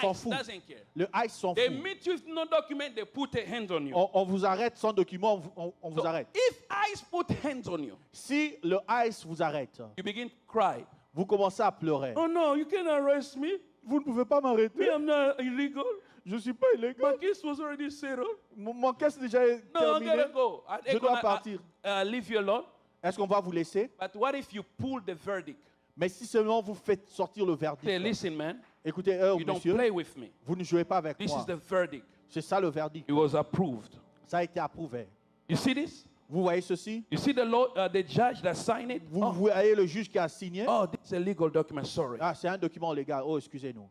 s'en ICE fout. doesn't care. Le ICE s'en They fout. meet you with no document, they put their hands on you. On vous arrête sans document, on vous So arrête. if ICE put hands on you, Si le ICE vous arrête, you begin to cry. vous commencez à pleurer. Oh no, you can't arrest me. Vous ne pouvez pas Me, m'arrêter. I'm not illegal. Je ne suis pas My illégal. case was already settled. Mon caisse déjà est No, I terminé. gotta go. Je dois partir. Leave you alone. Est-ce qu'on va vous laisser? But what if you pull the verdict? Mais si seulement vous faites sortir le Say, verdict. listen, man, Écoutez, you don't monsieur, play with me. vous ne jouez pas avec This moi. is the verdict. C'est ça le verdict. It was approved. Ça a été approuvé. You see this? Vous voyez ceci? You see the law, the judge that signed it? Vous voyez le juge qui a signé? Oh, this is a legal document. Sorry. Ah, c'est un document légal. Oh, excusez-nous.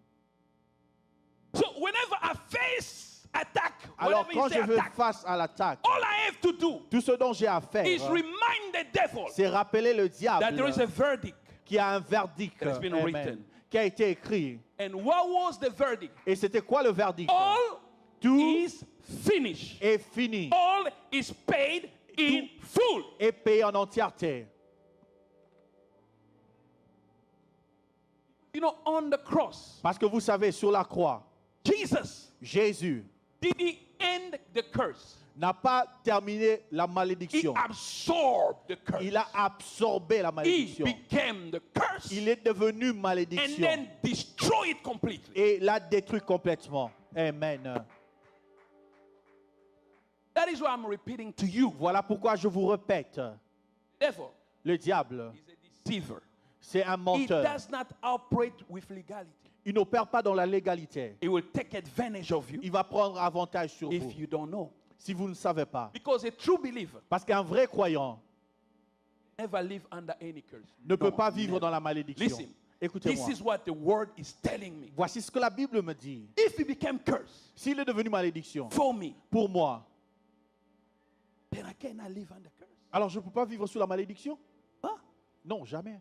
So whenever I face attack, Alors, whenever quand you say je veux attack, face à l'attaque, all I have to do tout ce dont j'ai à faire, is remind the devil c'est rappeler le that there is diable a verdict qui a un verdict that has been Amen, written. qui a été écrit. And what was the verdict? Et c'était quoi le verdict? All Tout is finished. est fini. All is paid in full. Et payé en entièreté. You know, on the cross, Parce que vous savez, sur la croix, Jésus did he end the curse? n'a pas terminé la He malédiction. absorbed the curse. Il a absorbé la He malédiction. became the curse Il est devenu and malédiction. then destroyed it completely. Et l'a détruit complètement. Amen. That is why I'm repeating to you. Voilà pourquoi je vous répète. Therefore, Le diable, he's a deceiver. c'est un He menteur. does not operate with legality. Il n'opère pas dans la légalité. He will take advantage of you Il va prendre avantage sur vous. if you don't know. Si vous ne savez pas. Because a true believer Parce qu'un vrai croyant never live under any curse. ne peut No, pas vivre never. dans la malédiction. Listen, this Écoutez-moi. is what the word is telling me. Voici ce que la Bible me dit. If he became cursed S'il est devenu malédiction, for me, pour moi, then I cannot live under curse. alors je ne peux pas vivre sous la malédiction? Huh? Non, jamais.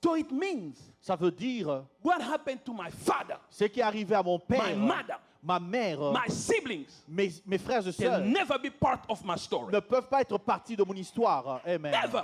So it means Ça veut dire what happened to my father, ce qui est arrivé à mon père, my mother, ma mère, my siblings, mes frères et can sœurs never be part of my story. ne peuvent pas être partie de mon histoire. Amen. Never.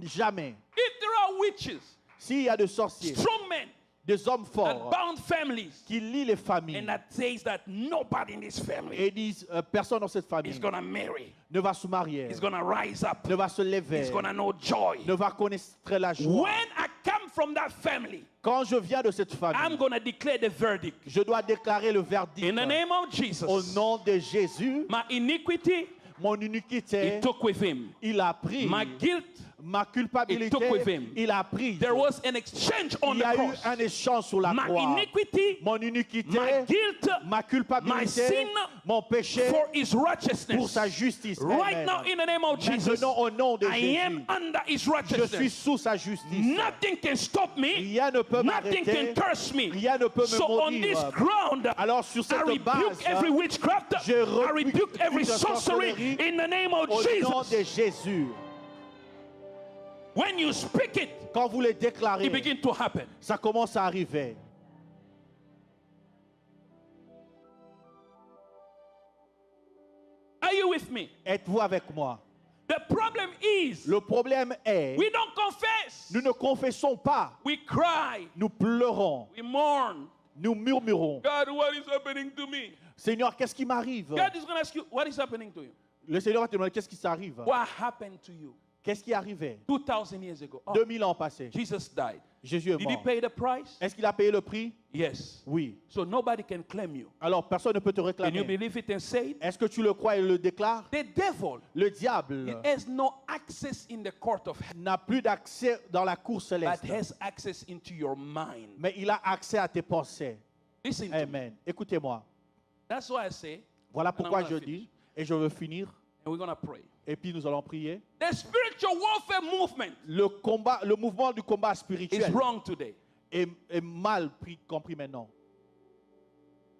Jamais. If there are witches, S'il y a des sorciers, strong men des hommes that forts bound families, qui lient les familles and that says that nobody in this family et disent personne dans cette is famille gonna marry, ne va se marier, is gonna rise up, ne va se lever, is gonna know joy. ne va connaître la joie. When I come from that family, Quand je viens de cette I'm famille, gonna declare the verdict. je dois déclarer le verdict. In the name of Au Jesus, nom de Jésus, my iniquity, mon he iniquité, took with him. il a pris. My guilt, Ma He took with culpabilité, him. il a pris. there was an exchange on Il y the a eu cross. un échange sur la My croix. iniquity, Mon my iniquité, guilt, ma my culpabilité, sin mon péché for his pour righteousness. sa justice. Right Amen. now, in the name of Jesus, Maintenant, au nom de I am Jésus, under his je suis righteousness. sous sa justice. Nothing can stop me. Rien ne peut Nothing can m'arrêter. curse me. Rien ne peut me So on this maudire. ground, Alors sur I cette base, rebuke every witchcraft. je I rebuke every toute sorcery sorcellerie in the name of au nom de Jesus. Jésus. When you speak it, Quand vous les it déclarez, begins to happen. ça commence à arriver. Are you with me? Êtes-vous avec moi? The problem is Le problème est, we don't confess. nous ne confessons pas. We cry. Nous pleurons. We mourn. Nous murmurons. God, what is happening to me? Seigneur, qu'est-ce qui m'arrive? God is going to ask you, what is happening to you? Le Seigneur va te demander qu'est-ce qui t'arrive? What happened to you? Qu'est-ce qui est arrivé? 2,000 years ago. Oh, 2000 ans passés. Jesus died. Jésus est Did he mort. pay the price? Est-ce qu'il a payé le prix? Yes. Oui. So nobody can claim you. Alors personne ne peut te Can you réclamer. believe it and say it? Est-ce que tu le crois et le déclares? The devil Le diable has no access in the court of heaven, n'a plus d'accès dans la cour but céleste, has access into your mind. mais il a accès à tes pensées. Listen to me. Amen. Écoutez-moi. That's why I say, Voilà pourquoi I'm je gonna dis, et je veux finir, and we're going to pray. et puis nous allons prier. The spiritual warfare movement Le mouvement du combat is spirituel wrong today. est mal compris maintenant.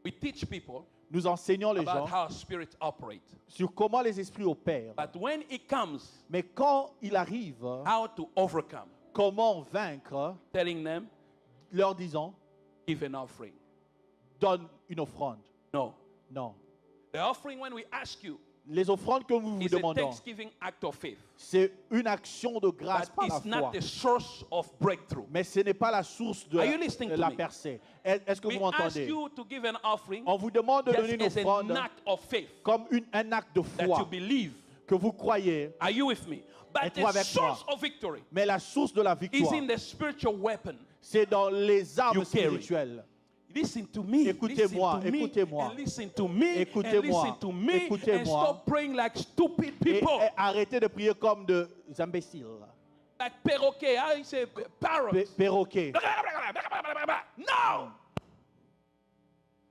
We teach people Nous enseignons les about gens how spirits operate. sur comment les esprits opèrent. But when it comes, Mais quand il arrive, how to overcome, comment vaincre, telling them, leur disant, give an offering. donne une offrande. No. Non. The offering, when we ask you, Les offrandes que nous vous is a demandons, thanksgiving act of faith. c'est une action de grâce But par la it's foi. not the source of breakthrough. Mais ce n'est pas la source de Are you listening to la me? percée. Est-ce que We vous ask m'entendez? you to give an offering On vous demande de donner just une as offrande an act of faith comme un acte de that you foi believe. que vous croyez. Are you with me? But Êtes-vous the avec source moi? of victory Mais la source de la is victoire, in the spiritual weapon. c'est dans les armes You carry. spirituelles. Listen to me. Écoutez-moi, listen to me, écoutez-moi. and listen to me. And Écoutez-moi, listen to me. And écoutez-moi. stop praying like stupid Et people. arrêtez de prier comme des imbéciles. Like perroquet. How you say parrots? Perroquets. No.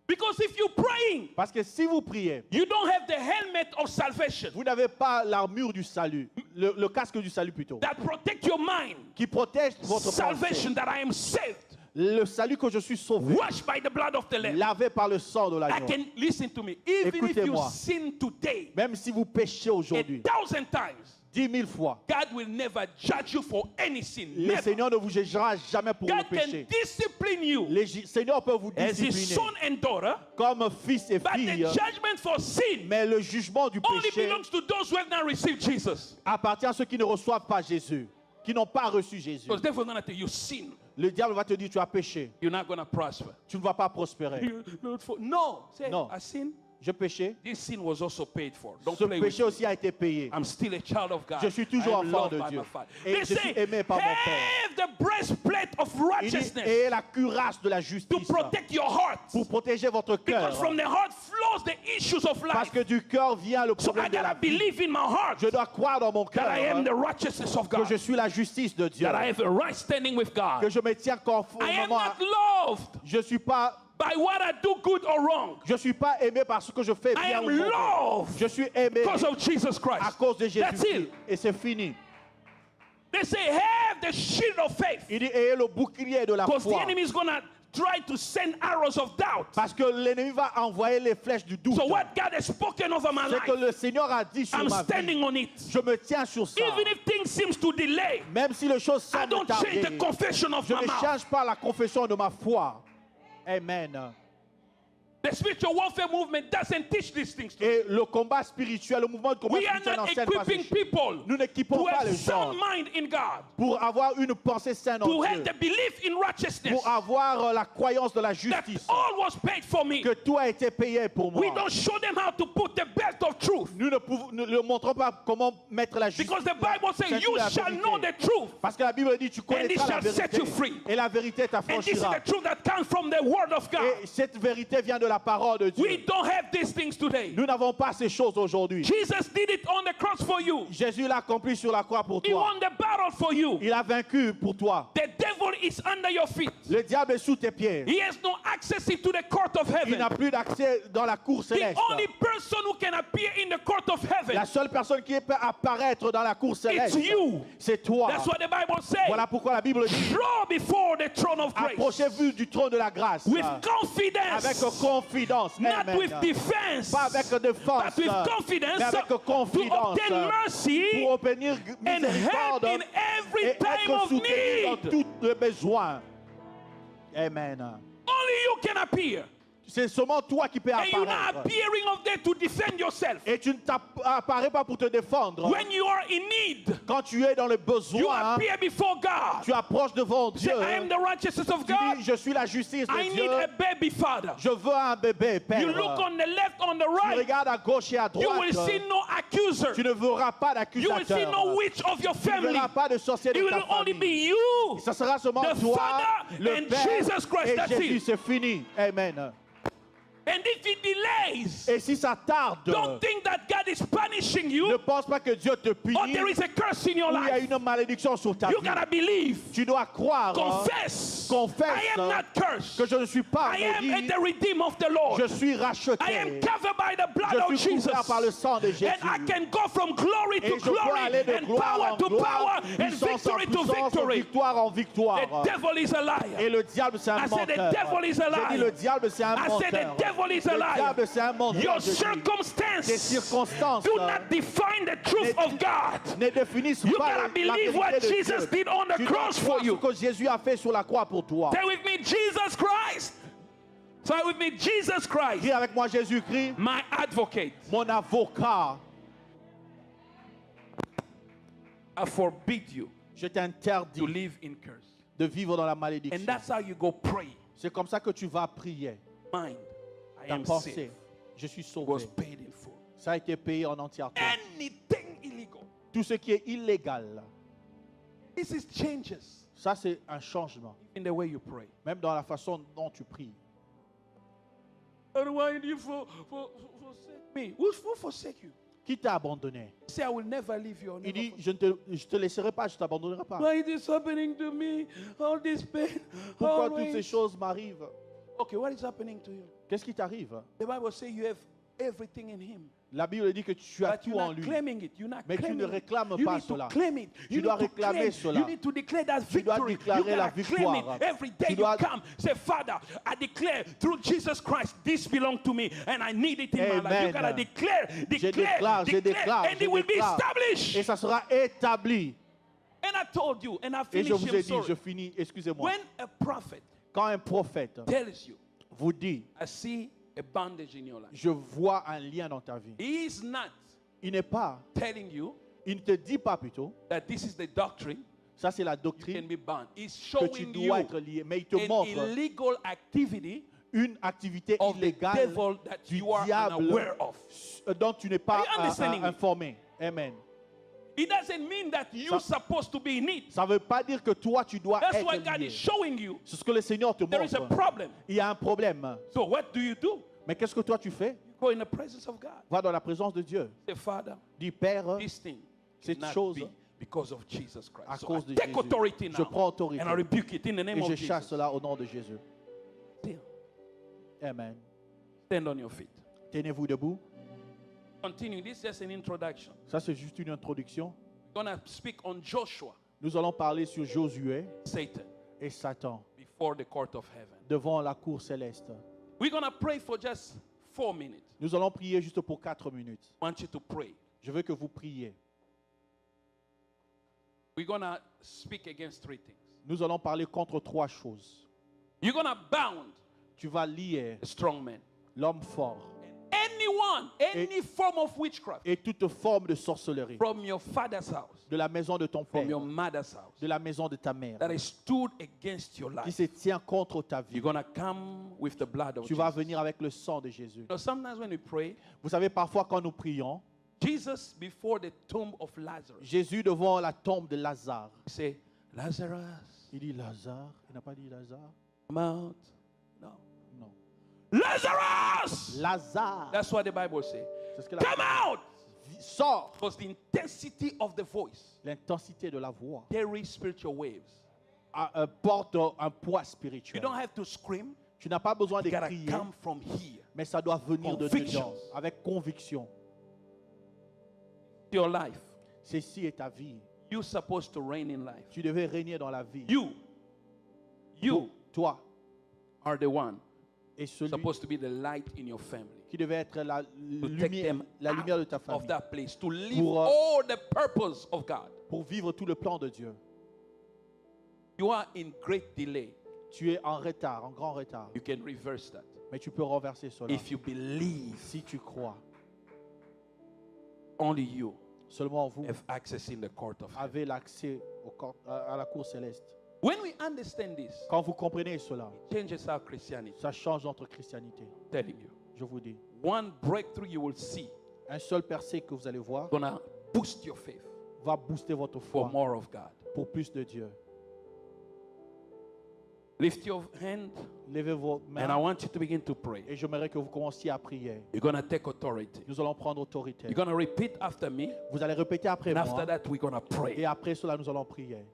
Because if you're praying, Parce que si vous priez, you don't have the helmet of salvation vous n'avez pas l'armure du salut, le casque du salut plutôt, that protect your mind. qui protège votre Salvation pensée. that I am saved, Le salut que je suis sauvé, washed by the blood of the Lamb. lavé par le sang de I l'agneau. can listen to me. Even if you Écoutez-moi. sin today Même si vous péchez aujourd'hui 1,000 times, 10 000 fois. God will never judge you for any sin. Le Seigneur ne vous jugera jamais pour le God péché. can discipline you Le Seigneur peut vous as his discipliner son and daughter, comme fils et but the fille, judgment for sin mais le jugement du only péché belongs to those who have not received Jesus. appartient à ceux qui ne reçoivent pas Jésus, qui n'ont pas reçu Jésus. Because therefore, going to tell you sin. Le diable va te dire tu as péché, You're not going to prosper. tu ne vas pas prospérer. No, say, No. I sin. Je péché. This sin was also paid for. Don't Ce play with péché me. aussi a été payé. I'm still a child of God. Je suis toujours I am enfant loved de by Dieu. my Father. Et They je suis say, aimé par mon Père. have the breastplate of Il dit, righteousness et la cuirasse de la to justice protect your heart. pour protéger votre cœur. Because from the heart flows the issues of Parce life. que du cœur vient le So I problème de la gotta vie. believe in my heart Je dois croire dans mon that I am the cœur righteousness of que God. je suis la justice de Dieu. That I have a right standing with Que God. je me tiens I am conformément à... not loved Je ne suis pas... by what I do good or wrong. Je suis pas aimé par ce que je fais I bien am ou mauvais. loved Je suis aimé because of Jesus à Christ. cause de That's Jésus. it. Et c'est fini. They say, have the shield of faith. Il dit, ayez le bouclier de la Because the foi. enemy is going to try to send arrows of doubt. Parce que l'ennemi va envoyer les flèches du doute. So what God has spoken over my Ce que life, le Seigneur a dit sur I'm ma vie, standing on it. je me tiens sur ça. Even if things seems to delay, Même si les choses I semblent don't change tarder, the confession of je my ne mouth. change pas la confession de ma foi. Amen. The spiritual warfare movement doesn't teach these things to Et le combat spirituel, le mouvement de combat We are spirituel not n'enseigne pas equipping ces choses. people Nous n'équipons to pas have les gens sound mind in God, pour avoir une pensée saine en to have Dieu, the belief in righteousness, pour avoir la croyance de la that justice, all was paid for me. que tout a été payé pour moi. We don't show them how to put the belt of truth. Nous ne leur montrons pas comment mettre la justice. Because the Bible says, you shall know the truth. Parce que la Bible dit, tu And it connaîtras la shall set you vérité. free. Et la vérité And this is t'affranchira. the truth that comes from the word of God. Et cette vérité vient de la parole de Dieu. We don't have these things today. Nous n'avons pas ces choses aujourd'hui. Jesus did it on the cross for you. Jésus l'a accompli sur la croix pour He toi. won the battle for you. Il a vaincu pour toi. The devil is under your feet. Le diable est sous tes pieds. He has no access into the court of Il heaven. n'a plus d'accès dans la cour The céleste. only person who can appear in the court of heaven, La seule personne qui peut apparaître dans la cour céleste, it's you. c'est toi. That's what the Bible says. Voilà pourquoi la Bible dit, Draw before the throne of grace approchez-vous du trône de la grâce. with Avec confidence, confidence. not Amen. with defense, Pas avec défense, but with confidence mais avec to confidence obtain mercy pour obtenir and help miséricorde in every et time être of soutenu dans need. tous les besoins. Amen. Only you can appear. C'est seulement toi qui peux And you're not apparaître. appearing of there to defend yourself. Et tu ne t'apparais pas pour te défendre. When you are in need, Quand tu es dans le you besoin, appear before God. tu approches devant Say, Dieu. I am the righteousness of Tu God. dis, je suis la justice I de need Dieu. a baby father. Je veux un bébé, Père. You look on the left, on the Tu right. regardes à gauche et à You will droite. see no accuser. Tu ne verras pas You will see d'accusateur. no witch of your Tu ne family. verras pas de sorcier It de will ta only famille. be you. Ce sera seulement the toi, Father, le and Père Jesus Christ. et That's Jésus. it. C'est fini. Amen. And if it delays, Et si ça tarde, don't think that God is punishing ne you pense pas que Dieu te or punit there is a curse in your ou il y a life. une malédiction sur ta You vie. gotta believe. Tu dois croire, Confess. confesse I am not cursed. que je ne suis pas I am maudit. the redeemed of the Lord. Je suis racheté. I am covered by the blood Je of suis Jesus. couvert par le sang de Jésus. And I can go from glory Et to je peux glory aller de and gloire power en to gloire, power and puissance en victory to puissance, victory. victoire en victoire. The devil is a Et liar. le diable, c'est un I said the menteur. devil is a J'ai dit, liar. le diable, c'est un I said menteur. the devil is a Le liar. diable, c'est un menteur. Your je dis. circumstance Tes circonstances do not define the truth of God. ne définissent You pas gotta la believe vérité what de Jesus Dieu. did on the Tu dois cross croire for you. ce que Jésus a fait sur la croix pour toi. Say with me, Jesus Christ. Say with me, Jesus Christ, Dis avec moi, Jésus-Christ, my advocate. mon avocat. I forbid you Je to t'interdis live in curse. de vivre dans la And malédiction. that's how you go pray. C'est comme ça que tu vas prier. Mind, I Ta am pensée, saved. je suis Was sauvé. paid in full. Ça a été payé en entièreté. Anything illegal. Tout ce qui est illégal, This is changes ça c'est un changement. in the way you pray. Même dans la façon dont tu pries. And why did you forsake me? Who forsake you? Qui t'a abandonné? Say, I will never leave you. Or Il never dit, forsake je te laisserai pas, je t'abandonnerai pas. you. Why is this happening to me? All this pain. Pourquoi always. toutes ces choses m'arrivent? Okay, what is happening to you? Qu'est-ce qui t'arrive? The Bible says you have everything in Him. La Bible dit que tu as tout en lui. Mais tu ne réclames pas cela. Tu dois réclamer cela. Tu dois déclarer la victoire. Every day you come, say, Father, I declare through Jesus Christ, this belongs to me and I need it in my life. You gotta declare, and it will be established. Et ça sera établi. And I told you, and I Et je finished vous ai dit, je finis, excusez-moi. When a prophet Quand un prophète tells you, vous dit, I see a bondage in your life, je vois un lien dans ta vie. he is not Il n'est pas, telling you il ne te dit pas plutôt, that this is the doctrine, ça c'est la you can doctrine be bound. He's que tu showing you dois être lié, mais il te an montre illegal activity une activité of the illégale devil that du you are diable unaware of. dont tu n'es pas Are you understanding me? informé. Amen. It doesn't mean that you're supposed to be in it. Ça ne veut pas dire que toi tu dois That's être why God lié. is showing you C'est ce que le Seigneur te there is a montre. problem. Il y a un problème. So what do you do? Mais qu'est-ce que toi tu fais? You go in the presence of God. Va dans la présence de Dieu. Say, Father, Dis, Père, this thing cette cannot chose, be because of Jesus Christ. à So cause I de take Jésus, authority je now prends autorité and I rebuke it in the name et of je Jesus. chasse cela au nom de Jésus. Still, Amen. stand on your feet. Tenez-vous debout. Continue. This is just an introduction. Ça, c'est juste une introduction. We're going to speak on Joshua, Nous allons parler sur Josué Satan, et Satan before the court of heaven. devant la cour céleste. We're going to pray for just 4 minutes. Nous allons prier juste pour 4 minutes. I want you to pray. Je veux que vous priez. We're going to speak against 3 things. Nous allons parler contre 3 choses. You're going to bound Tu vas lier a strong man. l'homme fort Anyone, any form of witchcraft et toute forme de sorcellerie from your father's house, de la maison de ton père, from your mother's house, de la maison de ta mère, that is stood against your qui life. se tient contre ta vie. You're going to come with the blood of Tu vas Jesus. venir avec le sang de Jésus. You know, sometimes when we pray, Vous savez, parfois quand nous prions, Jesus before the tomb of Lazarus, Jésus devant la tombe de Lazare, he say, Lazarus, il dit Lazare, il n'a pas dit Lazare? come out. No. Non. Lazarus! Lazare. That's what the Bible says. C'est ce que Come out! Sors. Because the intensity of the voice L'intensité de la voix carries spiritual waves. porte un poids You spirituel. don't have to scream. Tu n'as pas besoin de You gotta crier, come from here. mais ça doit venir de Conviction. dedans, avec conviction. Your life. Ceci est ta vie. You're supposed to reign in life. Tu devais régner dans la vie. You Toi are the one et celui supposed to be the light in your family. qui devait être la To take lumière, them la lumière de ta out of famille that place. To live Pour, all the purpose of God. pour vivre tout le plan de Dieu. You are in great delay. Tu es en retard, en grand retard. You can reverse that. Mais tu peux renverser cela. If you believe, Si tu crois, only you seulement vous have access in the court of heaven. avez l'accès à la cour céleste. When we understand this, Quand vous comprenez cela, it changes our Christianity. ça change notre christianité. I'm telling you. Je vous dis. One breakthrough you will see Un seul percée que vous allez voir gonna boost your faith va booster votre for foi more of God. pour plus de Dieu. Lift your hand Levez vos and I mains want you to begin to pray. et j'aimerais que vous commenciez à prier. You're gonna take authority. Nous allons prendre autorité. You're gonna repeat after me, Vous allez répéter après and after moi that we're gonna et pray. après cela nous allons prier.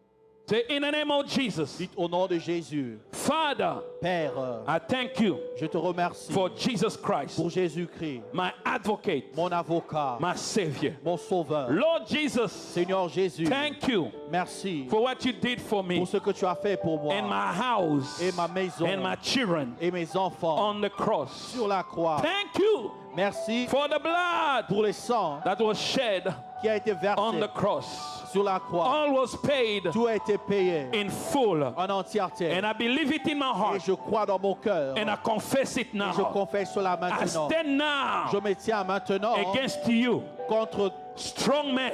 Say, in the name of Jesus, Dites au nom de Jésus, Father, Père, I thank you je te remercie for Jesus Christ, pour Jésus-Christ, my advocate, mon avocat, my Savior. mon sauveur. Lord Jesus, Seigneur Jésus, thank you merci for what you did for me pour ce que tu as fait pour moi and my house et ma maison and my children et mes enfants on the cross. sur la croix. Thank you Merci for the blood pour le sang that was shed qui a été on versé the cross. sur la croix. All was paid Tout a été payé in full. en entièreté. And I believe it in my Et heart. je crois dans mon cœur. And I confess it Et je now. confesse cela I maintenant. stand now Je me tiens maintenant against you, contre strong man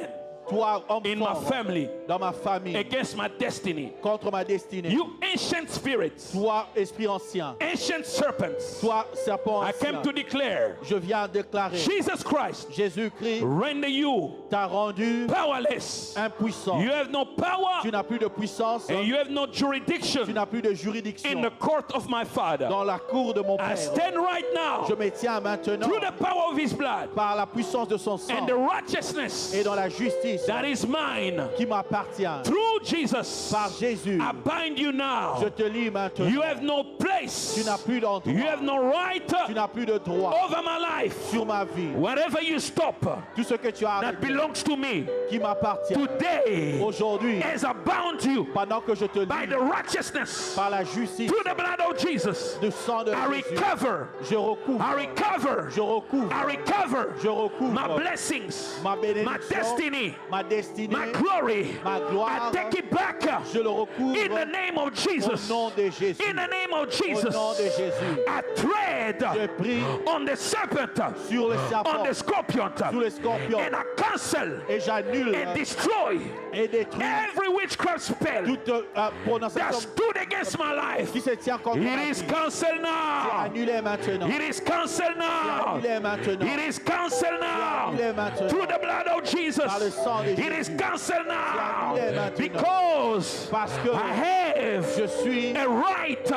toi, homme in my fort, family, dans ma famille, against my destiny. contre ma destinée. You ancient spirits, Toi, esprit ancien, ancient serpents, toi, serpent I ancien, came to declare je viens déclarer, Jesus Christ Jésus-Christ render you t'a rendu powerless. impuissant. You have no power Tu n'as plus de puissance, and you have no tu jurisdiction n'as plus de in juridiction the court of my Father. dans la cour de mon I Père. stand right now Je me tiens maintenant through the power of His blood par la puissance de son sang and the righteousness et dans la justice justice that is mine qui m'appartient. through Jesus. Par Jésus, I bind you now. je te lis maintenant. You have no place. Tu n'as plus d'endroit. You have no right Tu n'as plus de droit over my life. sur ma vie. Whatever you stop Tout ce que tu as that arrêté, belongs to me qui m'appartient today aujourd'hui, as I bound you pendant que je te by lis the righteousness par la justice through the blood of Jesus. du sang de I Jésus, recover. je recouvre, I recover. je recouvre, I recover je recouvre my blessings, ma my bénédiction, destiny, ma destinée, my glory. ma gloire. I take it back Je le recouvre in the name of Jesus. au nom de Jésus. In the name of Au Jesus. nom de Jésus. I tread Je prie on the serpent, sur le on serpent, the scorpion, sur les scorpions, and I cancel et j'annule and destroy et détruis every witchcraft spell toute that prononciation stood against my life. qui se tient contre It ma is vie. cancelled C'est now. annulé maintenant. It is cancelled C'est now. annulé maintenant. It is cancelled now. annulé maintenant. Through the blood of Jesus. Par le sang de It is Jésus. cancelled now. annulé maintenant. Because Parce que I have je suis a right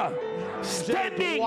standing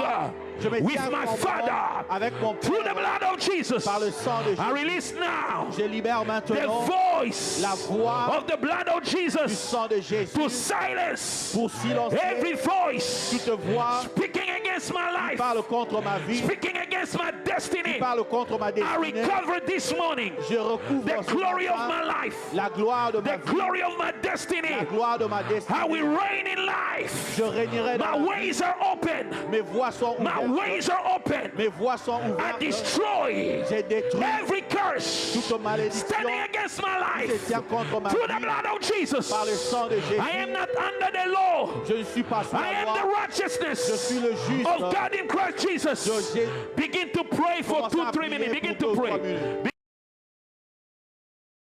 je me with tiens my en Father avec mon through the Père blood of Jesus. par le sang de I Jésus. release now Je libère the maintenant voice la voix of the blood of du Jesus sang de Jésus to silence pour silencer every voice toute voix speaking against my qui life, parle contre ma vie, speaking against my qui destiny. parle contre ma I destinée. recover this morning Je recouvre the ce glory of matin my life, la gloire de ma the vie, glory of my destiny. la gloire de ma I will destinée. reign in life. Je régnerai My dans la vie. ways are open. Mes voies sont My ouvertes. ways are open. Mes voies sont I ouvertes. destroy J'ai détruit every curse toute malédiction standing against my qui se life tient contre ma through the vie blood of Jesus. par le sang de Jésus. I am not under the law. Je ne suis pas sous I la am the loi. Je righteousness suis le juste. of God in Christ Jesus. J'ai Begin to pray for commencé à 2-3 minutes. prier Begin pour to 2-3 pray. minutes.